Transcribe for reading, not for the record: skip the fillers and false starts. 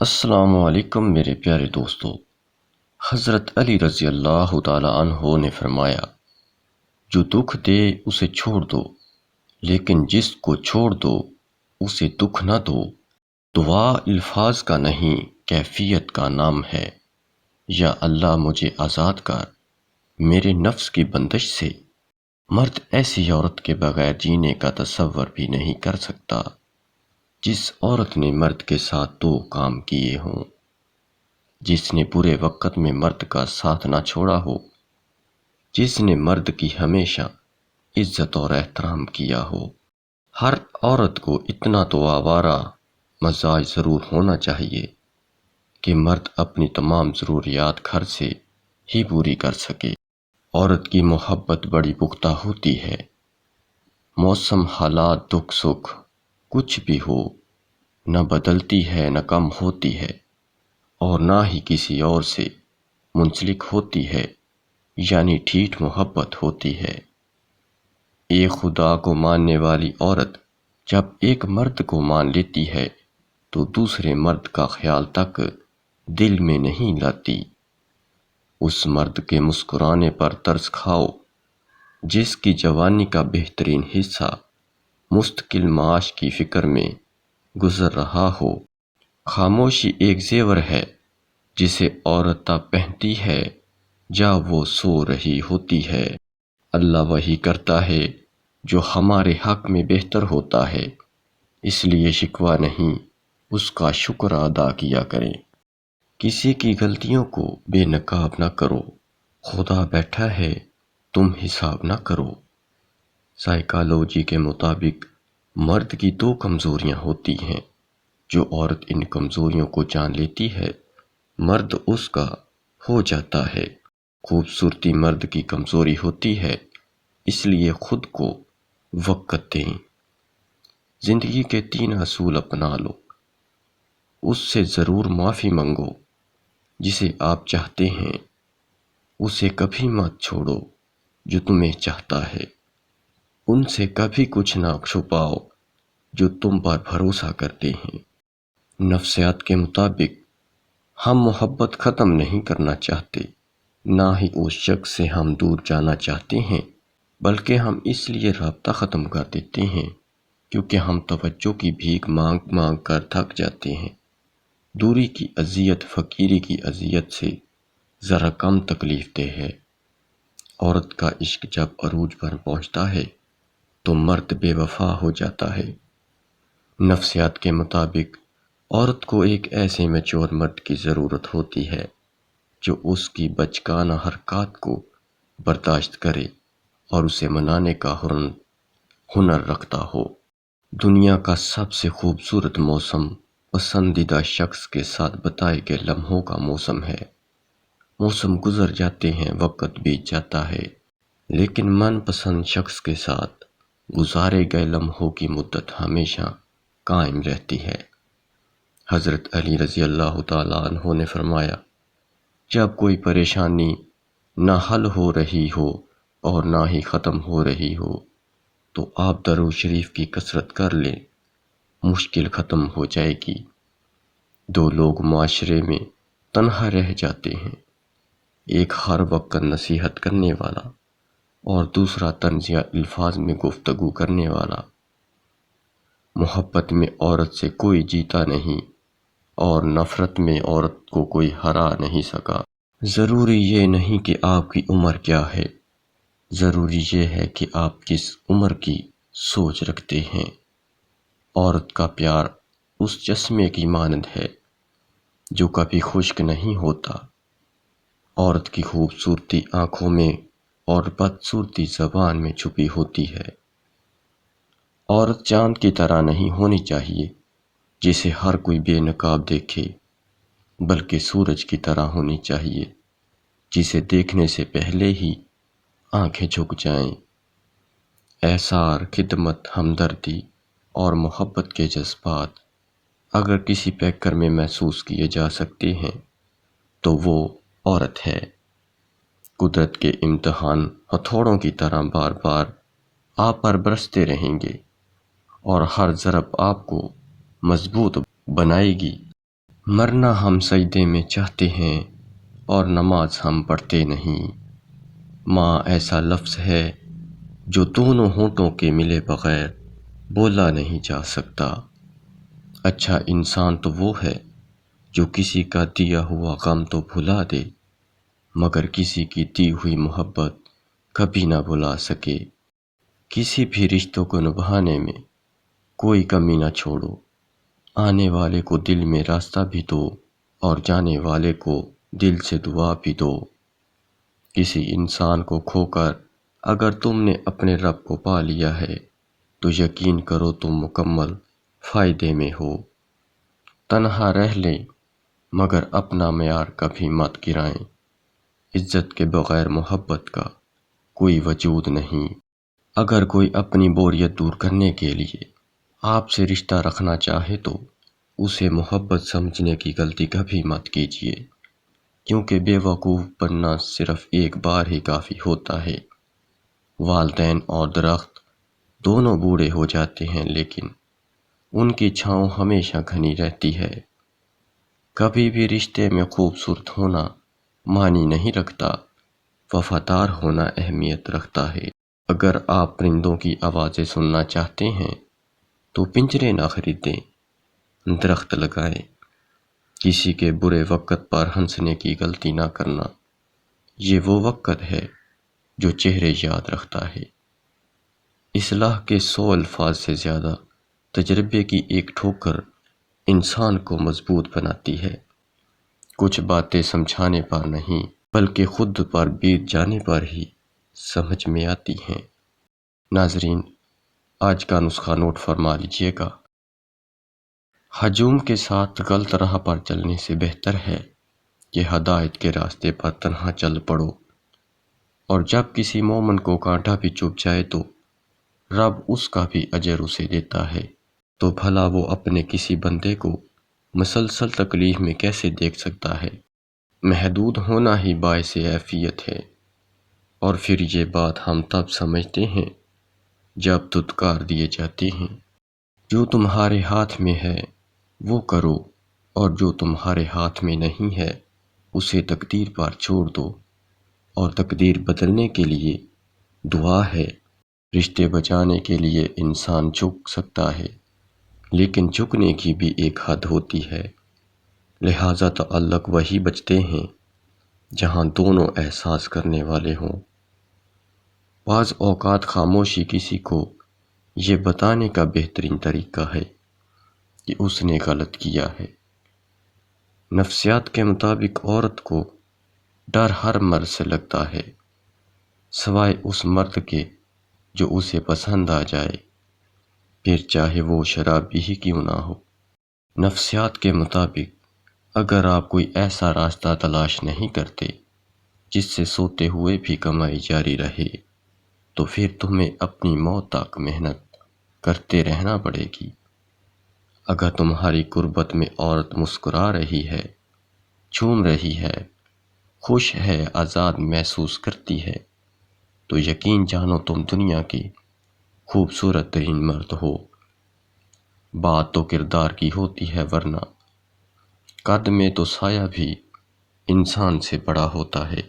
السلام علیکم میرے پیارے دوستو۔ حضرت علی رضی اللہ تعالی عنہ نے فرمایا، جو دکھ دے اسے چھوڑ دو، لیکن جس کو چھوڑ دو اسے دکھ نہ دو۔ دعا الفاظ کا نہیں کیفیت کا نام ہے۔ یا اللہ مجھے آزاد کر میرے نفس کی بندش سے۔ مرد ایسی عورت کے بغیر جینے کا تصور بھی نہیں کر سکتا جس عورت نے مرد کے ساتھ دو کام کیے ہوں، جس نے برے وقت میں مرد کا ساتھ نہ چھوڑا ہو، جس نے مرد کی ہمیشہ عزت اور احترام کیا ہو۔ ہر عورت کو اتنا تو آوارہ مزاج ضرور ہونا چاہیے کہ مرد اپنی تمام ضروریات گھر سے ہی پوری کر سکے۔ عورت کی محبت بڑی پختہ ہوتی ہے۔ موسم، حالات، دکھ سکھ کچھ بھی ہو، نہ بدلتی ہے نہ کم ہوتی ہے، اور نہ ہی کسی اور سے منسلک ہوتی ہے، یعنی ٹھیٹھ محبت ہوتی ہے۔ ایک خدا کو ماننے والی عورت جب ایک مرد کو مان لیتی ہے تو دوسرے مرد کا خیال تک دل میں نہیں لاتی۔ اس مرد کے مسکرانے پر ترس کھاؤ جس کی جوانی کا بہترین حصہ مستقل معاش کی فکر میں گزر رہا ہو۔ خاموشی ایک زیور ہے جسے عورت تب پہنتی ہے جب وہ سو رہی ہوتی ہے۔ اللہ وہی کرتا ہے جو ہمارے حق میں بہتر ہوتا ہے، اس لیے شکوہ نہیں، اس کا شکر ادا کیا کریں۔ کسی کی غلطیوں کو بے نقاب نہ کرو، خدا بیٹھا ہے تم حساب نہ کرو۔ سائیکالوجی کے مطابق مرد کی دو کمزوریاں ہوتی ہیں۔ جو عورت ان کمزوریوں کو جان لیتی ہے، مرد اس کا ہو جاتا ہے۔ خوبصورتی مرد کی کمزوری ہوتی ہے، اس لیے خود کو وقت دیں۔ زندگی کے 3 اصول اپنا لو۔ اس سے ضرور معافی مانگو جسے آپ چاہتے ہیں، اسے کبھی مت چھوڑو جو تمہیں چاہتا ہے، ان سے کبھی کچھ نہ چھپاؤ جو تم پر بھروسہ کرتے ہیں۔ نفسیات کے مطابق ہم محبت ختم نہیں کرنا چاہتے، نہ ہی اس شخص سے ہم دور جانا چاہتے ہیں، بلکہ ہم اس لیے رابطہ ختم کر دیتے ہیں کیونکہ ہم توجہ کی بھیک مانگ مانگ کر تھک جاتے ہیں۔ دوری کی اذیت فقیری کی اذیت سے ذرا کم تکلیف دہ ہے۔ عورت کا عشق جب عروج پر پہنچتا ہے تو مرد بے وفا ہو جاتا ہے۔ نفسیات کے مطابق عورت کو ایک ایسے میچور مرد کی ضرورت ہوتی ہے جو اس کی بچگانہ حرکات کو برداشت کرے اور اسے منانے کا ہنر رکھتا ہو۔ دنیا کا سب سے خوبصورت موسم پسندیدہ شخص کے ساتھ بتائے گئے لمحوں کا موسم ہے۔ موسم گزر جاتے ہیں، وقت بیت جاتا ہے، لیکن من پسند شخص کے ساتھ گزارے گئے لمحوں کی مدت ہمیشہ قائم رہتی ہے۔ حضرت علی رضی اللہ تعالیٰ عنہ نے فرمایا، جب کوئی پریشانی نہ حل ہو رہی ہو اور نہ ہی ختم ہو رہی ہو تو آپ درود شریف کی کثرت کر لیں، مشکل ختم ہو جائے گی۔ 2 لوگ معاشرے میں تنہا رہ جاتے ہیں، ایک ہر وقت نصیحت کرنے والا اور دوسرا طنزیہ الفاظ میں گفتگو کرنے والا۔ محبت میں عورت سے کوئی جیتا نہیں اور نفرت میں عورت کو کوئی ہرا نہیں سکا۔ ضروری یہ نہیں کہ آپ کی عمر کیا ہے، ضروری یہ ہے کہ آپ کس عمر کی سوچ رکھتے ہیں۔ عورت کا پیار اس چشمے کی مانند ہے جو کبھی خشک نہیں ہوتا۔ عورت کی خوبصورتی آنکھوں میں اور بدصورتی زبان میں چھپی ہوتی ہے۔ عورت چاند کی طرح نہیں ہونی چاہیے جسے ہر کوئی بے نقاب دیکھے، بلکہ سورج کی طرح ہونی چاہیے جسے دیکھنے سے پہلے ہی آنکھیں جھک جائیں۔ احسار، خدمت، ہمدردی اور محبت کے جذبات اگر کسی پیکر میں محسوس کیے جا سکتے ہیں تو وہ عورت ہے۔ قدرت کے امتحان ہتھوڑوں کی طرح بار بار آپ پر برستے رہیں گے اور ہر ضرب آپ کو مضبوط بنائے گی۔ مرنا ہم سجدے میں چاہتے ہیں اور نماز ہم پڑھتے نہیں۔ ماں ایسا لفظ ہے جو دونوں ہونٹوں کے ملے بغیر بولا نہیں جا سکتا۔ اچھا انسان تو وہ ہے جو کسی کا دیا ہوا غم تو بھلا دے، مگر کسی کی دی ہوئی محبت کبھی نہ بھلا سکے۔ کسی بھی رشتوں کو نبھانے میں کوئی کمی نہ چھوڑو۔ آنے والے کو دل میں راستہ بھی دو اور جانے والے کو دل سے دعا بھی دو۔ کسی انسان کو کھو کر اگر تم نے اپنے رب کو پا لیا ہے تو یقین کرو تم مکمل فائدے میں ہو۔ تنہا رہ لیں مگر اپنا معیار کبھی مت گرائیں۔ عزت کے بغیر محبت کا کوئی وجود نہیں۔ اگر کوئی اپنی بوریت دور کرنے کے لیے آپ سے رشتہ رکھنا چاہے تو اسے محبت سمجھنے کی غلطی کبھی مت کیجیے، کیونکہ بے وقوف بننا صرف ایک بار ہی کافی ہوتا ہے۔ والدین اور درخت دونوں بوڑھے ہو جاتے ہیں لیکن ان کی چھاؤں ہمیشہ گھنی رہتی ہے۔ کبھی بھی رشتے میں خوبصورت ہونا معنی نہیں رکھتا، وفادار ہونا اہمیت رکھتا ہے۔ اگر آپ پرندوں کی آوازیں سننا چاہتے ہیں تو پنجرے نہ خریدیں، درخت لگائیں۔ کسی کے برے وقت پر ہنسنے کی غلطی نہ کرنا، یہ وہ وقت ہے جو چہرے یاد رکھتا ہے۔ اصلاح کے 100 الفاظ سے زیادہ تجربے کی ایک ٹھوکر انسان کو مضبوط بناتی ہے۔ کچھ باتیں سمجھانے پر نہیں بلکہ خود پر بیت جانے پر ہی سمجھ میں آتی ہیں۔ ناظرین، آج کا نسخہ نوٹ فرما لیجیے گا۔ ہجوم کے ساتھ غلط راہ پر چلنے سے بہتر ہے کہ ہدایت کے راستے پر تنہا چل پڑو، اور جب کسی مومن کو کانٹا بھی چبھ جائے تو رب اس کا بھی اجر اسے دیتا ہے، تو بھلا وہ اپنے کسی بندے کو مسلسل تکلیف میں کیسے دیکھ سکتا ہے؟ محدود ہونا ہی باعث عافیت ہے، اور پھر یہ بات ہم تب سمجھتے ہیں جب دھتکار دیے جاتے ہیں۔ جو تمہارے ہاتھ میں ہے وہ کرو، اور جو تمہارے ہاتھ میں نہیں ہے اسے تقدیر پر چھوڑ دو، اور تقدیر بدلنے کے لیے دعا ہے۔ رشتے بچانے کے لیے انسان جھک سکتا ہے، لیکن جھکنے کی بھی ایک حد ہوتی ہے، لہٰذا تعلق وہی بچتے ہیں جہاں دونوں احساس کرنے والے ہوں۔ بعض اوقات خاموشی کسی کو یہ بتانے کا بہترین طریقہ ہے کہ اس نے غلط کیا ہے۔ نفسیات کے مطابق عورت کو ڈر ہر مرد سے لگتا ہے سوائے اس مرد کے جو اسے پسند آ جائے، پھر چاہے وہ شرابی ہی کیوں نہ ہو۔ نفسیات کے مطابق اگر آپ کوئی ایسا راستہ تلاش نہیں کرتے جس سے سوتے ہوئے بھی کمائی جاری رہے تو پھر تمہیں اپنی موت تک محنت کرتے رہنا پڑے گی۔ اگر تمہاری قربت میں عورت مسکرا رہی ہے، جھوم رہی ہے، خوش ہے، آزاد محسوس کرتی ہے، تو یقین جانو تم دنیا کی خوبصورت ترین مرد ہو۔ بات تو کردار کی ہوتی ہے، ورنہ قد میں تو سایہ بھی انسان سے بڑا ہوتا ہے۔